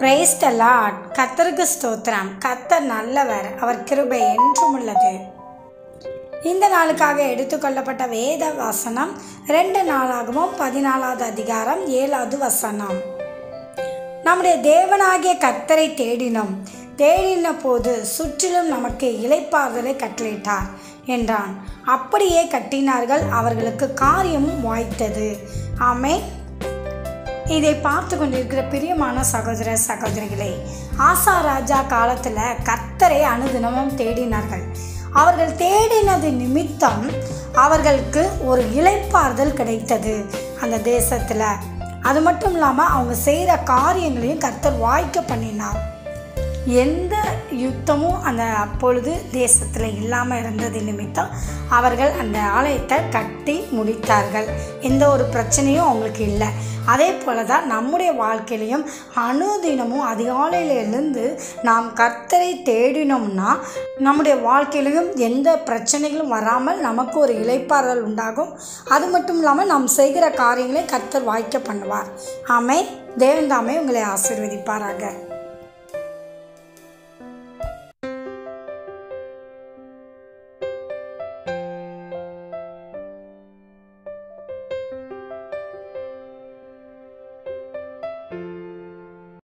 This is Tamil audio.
Praise the Lord. கர்த்தருக்கு ஸ்தோத்திரம். கர்த்தர் நல்லவர், அவர் கிருபை என்றும் உள்ளது. இந்த நாளுக்காக எடுத்துக்கொள்ளப்பட்ட வேத வசனம் 2 நாளாகமம் 14வது அதிகாரம் 7வது வசனம். நம்முடைய தேவனாகிய கர்த்தரை தேடின போது சுற்றிலும் நமக்கு இளைப்பாறுதலை கட்டளையிட்டார் என்றான். அப்படியே கட்டினார்கள், அவர்களுக்கு காரியமும் வாய்த்தது. ஆமென். இதை பார்த்து கொண்டிருக்கிற பிரியமான சகோதர சகோதரிகளே, ஆசா ராஜா காலத்தில் கர்த்தரை அனுதினமும் தேடினார்கள். அவர்கள் தேடினது நிமித்தம் அவர்களுக்கு ஒரு இளைப்பாறுதல் கிடைத்தது அந்த தேசத்தில். அது மட்டும் இல்லாமல் அவங்க செய்கிற காரியங்களையும் கர்த்தர் வாய்க்க பண்ணினார். எந்த யுத்தமும் அந்த அப்பொழுது தேசத்தில் இல்லாமல் இருந்தது நிமித்தம் அவர்கள் அந்த ஆலயத்தை கட்டி முடித்தார்கள். எந்த ஒரு பிரச்சனையும் அவங்களுக்கு இல்லை. அதே போல தான் நம்முடைய வாழ்க்கையிலையும் அனுதினமும் அதிகாலையில் எழுந்து நாம் கர்த்தரை தேடினோம்னா நம்முடைய வாழ்க்கையிலையும் எந்த பிரச்சனைகளும் வராமல் நமக்கு ஒரு இளைப்பாறுதல் உண்டாகும். அது மட்டும் இல்லாமல் நாம் செய்கிற காரியங்களை கர்த்தர் வாய்க்க பண்ணுவார். ஆமென். தேவன் தாமே உங்களை ஆசீர்வதிப்பாராக.